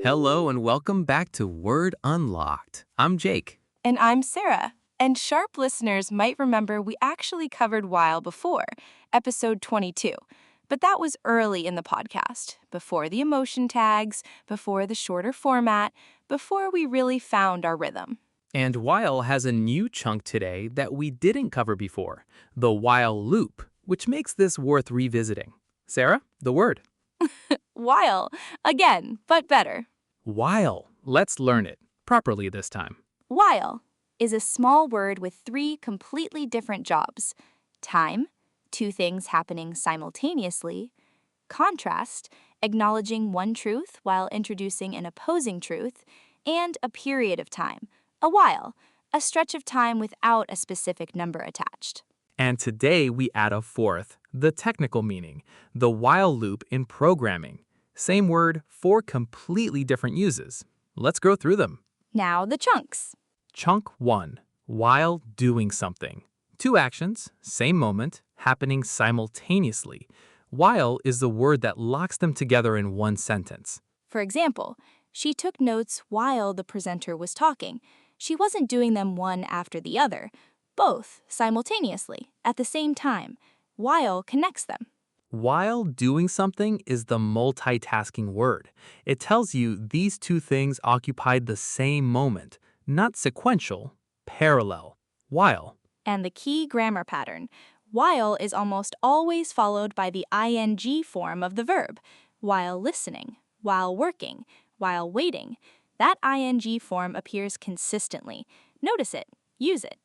Hello and welcome back to Word Unlocked. I'm Jake. And I'm Sarah. And sharp listeners might remember we actually covered while before, episode 22. But that was early in the podcast, before the emotion tags, before the shorter format, before we really found our rhythm. And while has a new chunk today that we didn't cover before, the while loop, which makes this worth revisiting. Sarah, the word. While, again, but better. While. Let's learn it properly this time. While is a small word with three completely different jobs: time, two things happening simultaneously; contrast, acknowledging one truth while introducing an opposing truth; and a period of time, a while, a stretch of time without a specific number attached. And today we add a fourth, the technical meaning, the while loop in programming. Same word, four completely different uses. Let's go through them. Now the chunks. Chunk 1. While doing something. Two actions, same moment, happening simultaneously. While is the word that locks them together in one sentence. For example, she took notes while the presenter was talking. She wasn't doing them one after the other, both simultaneously, at the same time. While connects them. While doing something is the multitasking word. It tells you these two things occupied the same moment, not sequential, parallel. While. And the key grammar pattern. While is almost always followed by the ing form of the verb. While listening, while working, while waiting. That ing form appears consistently. Notice it. Use it.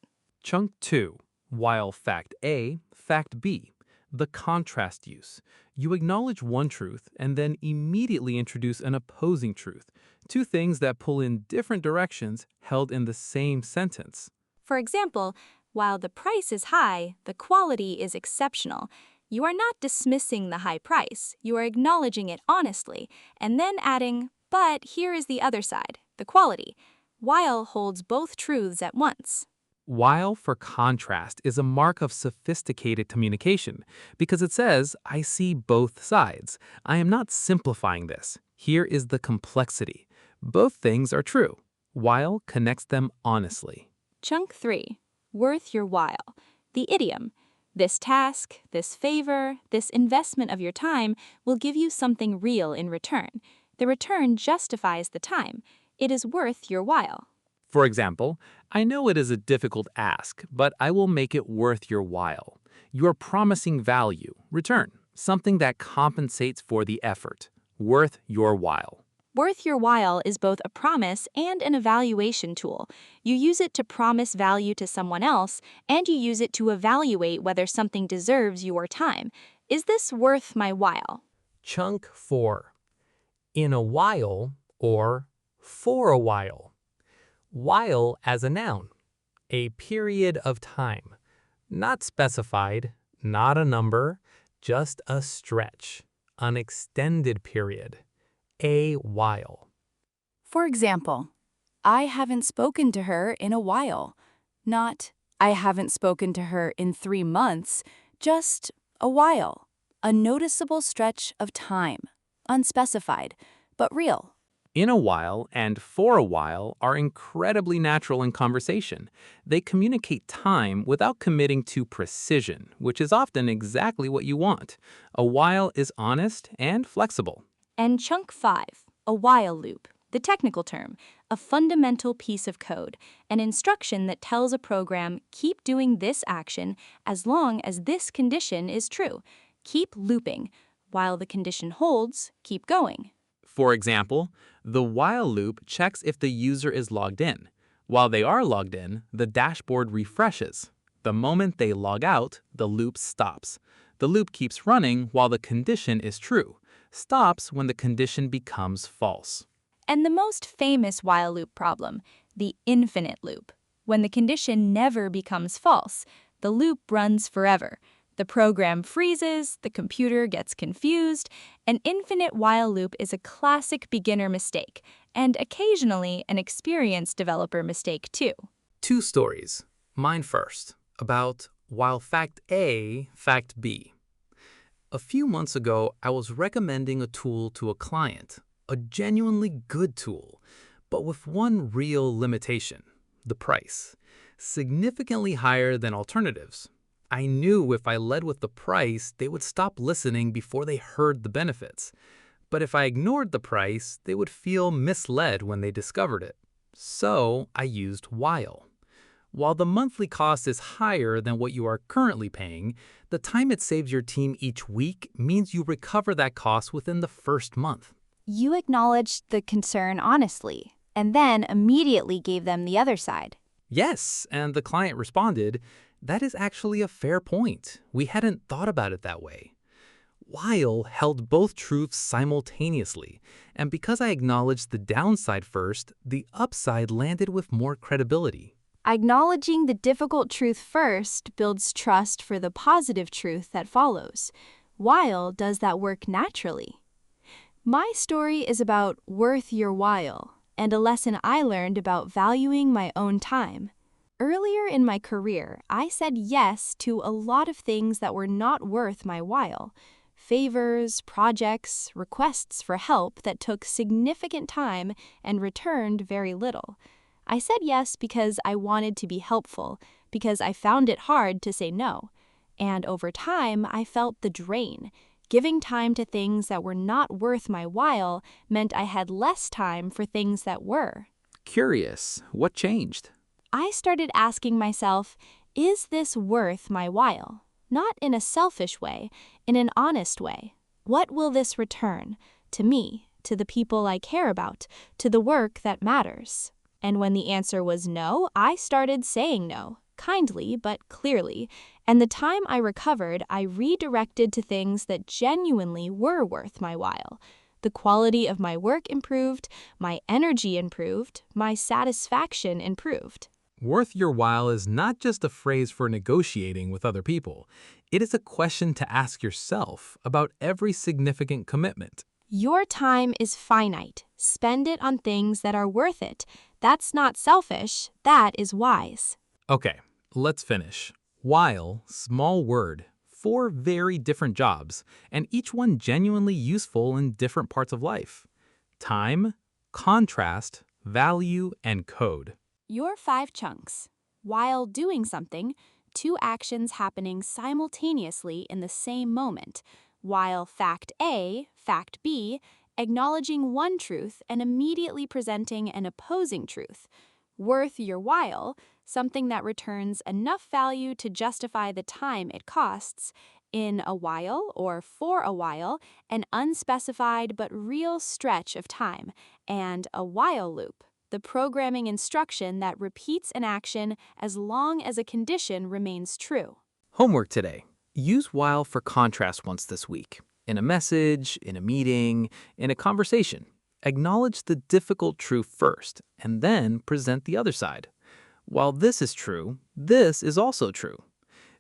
Chunk 2. While fact A, fact B. The contrast use. You acknowledge one truth and then immediately introduce an opposing truth. Two things that pull in different directions held in the same sentence. For example, while the price is high, the quality is exceptional. You are not dismissing the high price. You are acknowledging it honestly, and then adding, but here is the other side, the quality. While holds both truths at once. While for contrast is a mark of sophisticated communication because it says, I see both sides. I am not simplifying this. Here is the complexity. Both things are true. While connects them honestly. Chunk 3. Worth your while. The idiom. This task, this favor, this investment of your time will give you something real in return. The return justifies the time. It is worth your while. For example, I know it is a difficult ask, but I will make it worth your while. You are promising value, return, something that compensates for the effort. Worth your while. Worth your while is both a promise and an evaluation tool. You use it to promise value to someone else, and you use it to evaluate whether something deserves your time. Is this worth my while? Chunk 4. In a while or for a while. While as a noun. A period of time. Not specified, not a number, just a stretch. An extended period. A while. For example, I haven't spoken to her in a while. Not, I haven't spoken to her in 3 months, just a while. A noticeable stretch of time. Unspecified, but real. In a while and for a while are incredibly natural in conversation. They communicate time without committing to precision, which is often exactly what you want. A while is honest and flexible. And chunk 5, a while loop, the technical term, a fundamental piece of code, an instruction that tells a program, keep doing this action as long as this condition is true. Keep looping. While the condition holds, keep going. For example, the while loop checks if the user is logged in. While they are logged in, the dashboard refreshes. The moment they log out, the loop stops. The loop keeps running while the condition is true. Stops when the condition becomes false. And the most famous while loop problem, the infinite loop. When the condition never becomes false, the loop runs forever. The program freezes, the computer gets confused. An infinite while loop is a classic beginner mistake, and occasionally an experienced developer mistake too. Two stories. Mine first, about while fact A, fact B. A few months ago, I was recommending a tool to a client, a genuinely good tool, but with one real limitation: the price. Significantly higher than alternatives. I knew if I led with the price, they would stop listening before they heard the benefits. But if I ignored the price, they would feel misled when they discovered it. So I used while. While the monthly cost is higher than what you are currently paying, the time it saves your team each week means you recover that cost within the first month. You acknowledged the concern honestly, and then immediately gave them the other side. Yes, and the client responded, "That is actually a fair point. We hadn't thought about it that way." Weil held both truths simultaneously, and because I acknowledged the downside first, the upside landed with more credibility. Acknowledging the difficult truth first builds trust for the positive truth that follows. While does that work naturally? My story is about worth your while and a lesson I learned about valuing my own time. Earlier in my career, I said yes to a lot of things that were not worth my while. Favors, projects, requests for help that took significant time and returned very little. I said yes because I wanted to be helpful, because I found it hard to say no. And over time, I felt the drain. Giving time to things that were not worth my while meant I had less time for things that were. Curious, what changed? I started asking myself, is this worth my while? Not in a selfish way, in an honest way. What will this return? To me, to the people I care about, to the work that matters. And when the answer was no, I started saying no, kindly but clearly, and the time I recovered, I redirected to things that genuinely were worth my while. The quality of my work improved, my energy improved, my satisfaction improved. Worth your while is not just a phrase for negotiating with other people. It is a question to ask yourself about every significant commitment. Your time is finite. Spend it on things that are worth it. That's not selfish, that is wise. Okay, let's finish. While, small word, 4 very different jobs, and each one genuinely useful in different parts of life. Time, contrast, value, and code. Your 5 chunks. While doing something, 2 actions happening simultaneously in the same moment. While fact A, fact B, acknowledging one truth and immediately presenting an opposing truth. Worth your while, something that returns enough value to justify the time it costs. In a while or for a while, an unspecified but real stretch of time. And a while loop, the programming instruction that repeats an action as long as a condition remains true. Homework today. Use while for contrast once this week. In a message, in a meeting, in a conversation. Acknowledge the difficult truth first, and then present the other side. While this is true, this is also true.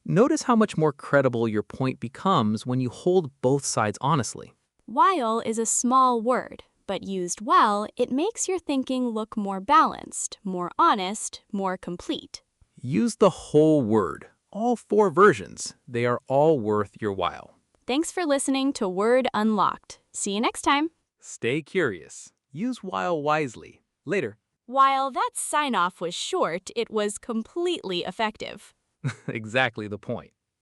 Notice how much more credible your point becomes when you hold both sides honestly. While is a small word, but used well, it makes your thinking look more balanced, more honest, more complete. Use the whole word, all 4 versions. They are all worth your while. Thanks for listening to Word Unlocked. See you next time. Stay curious. Use while wisely. Later. While that sign-off was short, it was completely effective. Exactly the point.